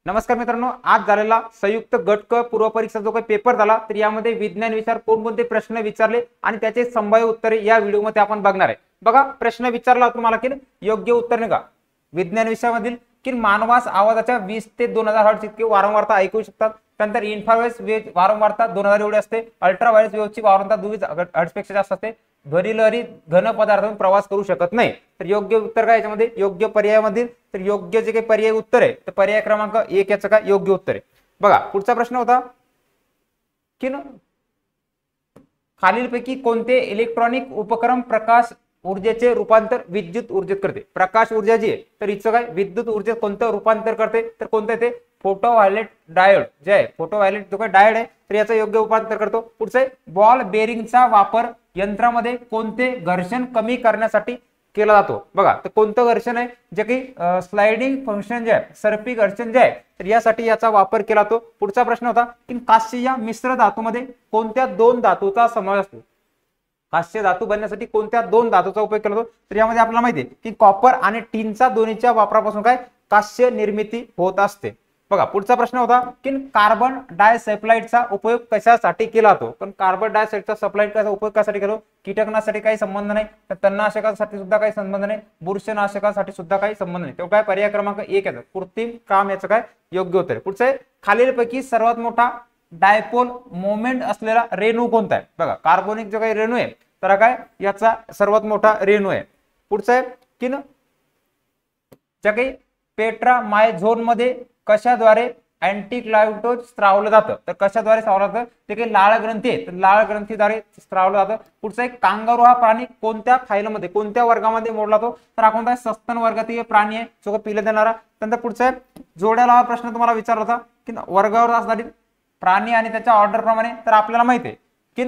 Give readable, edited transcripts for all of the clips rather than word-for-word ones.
नमस्कार मित्रांनो, आज झालेला संयुक्त गट क पूर्व परीक्षा जो काही पेपर झाला तर यामध्ये विज्ञान विषयावर कोणकोणते प्रश्न विचारले आणि त्याचे संभाव्य उत्तरे या व्हिडिओमध्ये आपण बघणार आहे। बघा, प्रश्न विचारला तुम्हाला की योग्य उत्तर निघा। विज्ञान विषयामधील की मानवास आवाजाच्या 20 ते 2000 हर्ट्झ इतकी वारंवारता ऐकू शकतात। त्यानंतर इन्फ्रारेड वेव्ह वारंवारता 2000 एवढी असते। अल्ट्राव्हायोलेट वेव्हची वारंवारता 20 हर्ट्झ पेक्षा जास्त असते। ध्वनी लहरी घन पदार्थातून प्रवास करू शकत नाही। तर योग्य उत्तर काय याच्यामध्ये योग्य पर्यायामध्ये तर योग्य जे काही पर्याय उत्तर आहे तर पर्याय क्रमांक 1 याचं काय योग्य उत्तर आहे। बघा, पुढचा प्रश्न होता की खालीलपैकी कोणते इलेक्ट्रॉनिक उपकरण प्रकाश ऊर्जेचे रूपांतर विद्युत ऊर्जेत करते। प्रकाश ऊर्जा जी आहे तर हिचं काय विद्युत ऊर्जेत कोणतं रूपांतर करते तर कोणतं ते फोटोव्हायोलेट डायोड जे आहे फोटोव्हायोलेट जो काही डायोड आहे तर याचं योग्य रूपांतर करतो। पुढचे बॉल बेरिंगचा वापर यंत्रामध्ये कोणते घर्षण कमी करण्यासाठी केला जातो। बघा, तर कोणतं घर्षण आहे जे की स्लाइडिंग फंक्शन जे आहे सर्पी घर्षण जे आहे तर यासाठी याचा वापर केला जातो। पुढचा प्रश्न होता की कास्य या मिश्र धातूमध्ये कोणत्या दोन धातूचा समावेश असतो। कास्य धातू बनण्यासाठी कोणत्या दोन धातूचा उपयोग केला जातो तर यामध्ये आपल्याला माहिती आहे की कॉपर आणि टीनचा दोन्हीच्या वापरापासून काय कास्य निर्मिती होत असते। बघा, पुढचा प्रश्न होता की कार्बन डायसल्फाइडचा उपयोग कशासाठी केला जातो। पण कार्बन डायऑक्साइडचा सल्फाइडचा उपयोग कशासाठी केला? कीटकनाशकासाठी काही संबंध नाही, तर तणनाशकासाठी सुद्धा काही संबंध नाही, बुरशीनाशकासाठी सुद्धा काही संबंध नाही। तेव्हा काय पर्याय क्रमांक 1 येतो कृत्रिम काम याचं काय योग्य उत्तर आहे। पुढचे खालीलपैकी सर्वात मोठा डायपोल मोमेंट असलेला रेणू कोणता आहे। बघा, कार्बोनिक जो काही रेणू आहे तर काय याचा सर्वात मोठा रेणू आहे। पुढचं आहे की ज्या काही पेट्रा मायझोन मध्ये कशाद्वारे अँटीक्लायटोज स्त्रावलं जातं तर कशाद्वारे स्त्रावलं जातं ते काही लाळ ग्रंथी आहे तर लाळ ग्रंथीद्वारे स्त्रावलं जातं। पुढचा एक कांगारू हा प्राणी कोणत्या फाईलमध्ये कोणत्या वर्गामध्ये मोडला जातो तर हा कोणता सस्तन वर्गातील प्राणी आहे जो पिलं देणारा। त्यानंतर पुढचा जोड्याला प्रश्न तुम्हाला विचारला होता की वर्गावर असणारी प्राणी आणि त्याच्या ऑर्डर प्रमाणे तर आपल्याला माहिती आहे की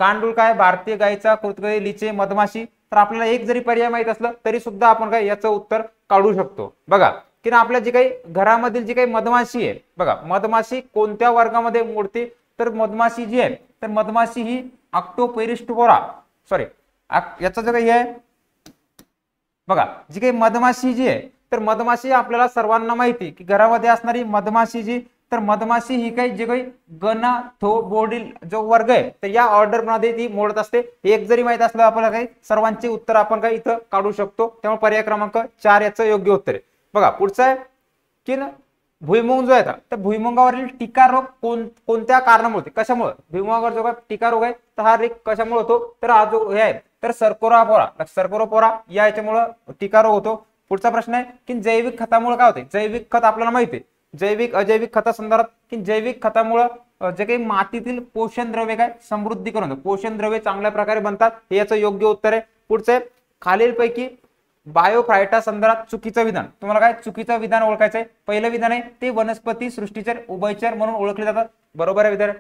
गांडूळ काय भारतीय गायीचा कृतकळी लिचे मधमाशी तर आपल्याला एक जरी पर्याय माहित असलं तरी सुद्धा आपण काय याचं उत्तर काढू शकतो। बघा की आपल्या जी काही घरामधील जी काही मधमाशी आहे बघा मधमाशी कोणत्या वर्गामध्ये मोडते तर मधमाशी जी आहे तर मधमाशी ही ऑक्टोपेरिस्टोफोरा सॉरी याचं जे काही आहे बघा जी काही मधमाशी जी आहे तर मधमाशी आपल्याला सर्वांना माहिती की घरामध्ये असणारी मधमाशी जी तर मधमाशी ही काही जे काही गनाथोबोडिल जो वर्ग आहे तर या ऑर्डर मध्ये ती मोडत असते। एक जरी माहित असलं आपल्याला काही सर्वांचे उत्तर आपण काही इथं काढू शकतो। त्यामुळे पर्याय क्रमांक 4 याचं योग्य उत्तर आहे। बघा, पुढचं आहे की भुईमुंग जो आहे तर भुईमुंगावरील टीका रोग कोणत्या कारणामुळे होते कशामुळे भुईमुगावर जो टीका रोग आहे तर हा रोग कशामुळे होतो तर हा जो हे आहे तर सर्कोरापोरा या याच्यामुळे टीका रोग होतो। पुढचा प्रश्न आहे की जैविक खतामुळे काय होते। जैविक खत आपल्याला माहिती आहे जैविक अजैविक खता संदर्भात की जैविक खतामुळे जे काही मातीतील पोषण द्रव्य काय समृद्धीकरण पोषण द्रव्य चांगल्या प्रकारे बनतात हे याचं योग्य उत्तर आहे। पुढचे खालीलपैकी बायोफायटा संदर्भात चुकीचं विधान तुम्हाला काय चुकीचं विधान ओळखायचं आहे। पहिलं विधान आहे ते वनस्पती सृष्टीचर उभयचर म्हणून ओळखले जातात बरोबर आहे विधान।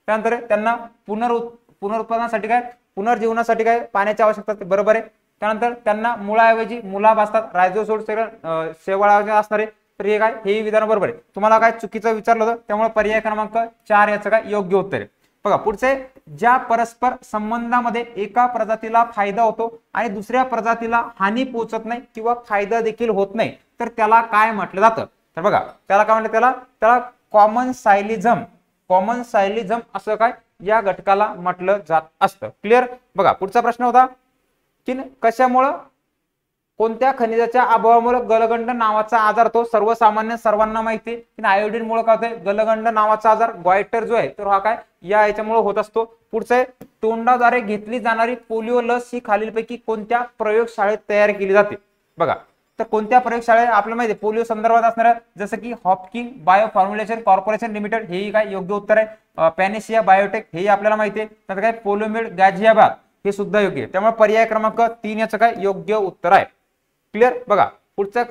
त्यानंतर त्यांना पुनरुत्पादनासाठी काय पुनर्जीवनासाठी काय पाण्याची आवश्यकता असते बरोबर आहे। त्यानंतर त्यांना मुळाऐवजी मुलाब असतात रायझोसोड शेवाळा असणारे तर हे काय हे विधान बरोबर आहे। तुम्हाला काय चुकीचं विचारलं होतं त्यामुळे पर्याय क्रमांक 4 याचं काय योग्य उत्तर आहे। बघा, पुढचे ज्या परस्पर संबंधामध्ये एका प्रजातीला फायदा होतो आणि दुसऱ्या प्रजातीला हानी पोहोचत नाही किंवा फायदा देखील होत नाही तर त्याला काय म्हटलं जातं तर बघा त्याला काय म्हटलं त्याला कॉमन सायलिझम असं काय या घटकाला म्हटलं जात असतं। क्लिअर। बघा, पुढचा प्रश्न होता की कशामुळे कोणत्या खनिजाच्या अभावामुळे गलगंड नावाचा आजार तो सर्वसामान्य सर्वांना माहिती आहे की आयोडीन मुळे काय होते गलगंड नावाचा आजार गॉयटर जो आहे तर हा काय या याच्यामुळे होत असतो। पुढचे तोंडाद्वारे घेतली जाणारी पोलिओ लस ही खालीलपैकी कोणत्या प्रयोगशाळेत तयार केली जाते। बघा, तर कोणत्या प्रयोगशाळेत आपल्याला माहिती आहे पोलिओ संदर्भात असणाऱ्या जसं की Hopkin bio formulation corporation limited हे काय योग्य उत्तर आहे। पॅनेशिया बायोटेक हे आपल्याला माहिती आहे तर काय पोलोमेड गाझियाबाद हे सुद्धा योग्य आहे। त्यामुळे पर्याय क्रमांक 3 याचं काय योग्य उत्तर आहे। क्लिअर। बघा, पुढचं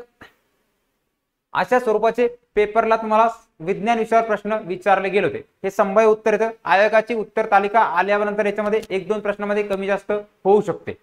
अशा स्वरूपाचे पेपरला तुम्हाला विज्ञान विषयावर प्रश्न विचारले गेले होते हे संभाव्य उत्तर येतं। आयोगाची उत्तर तालिका आल्यानंतर याच्यामध्ये 1-2 प्रश्नांमध्ये कमी जास्त होऊ शकते।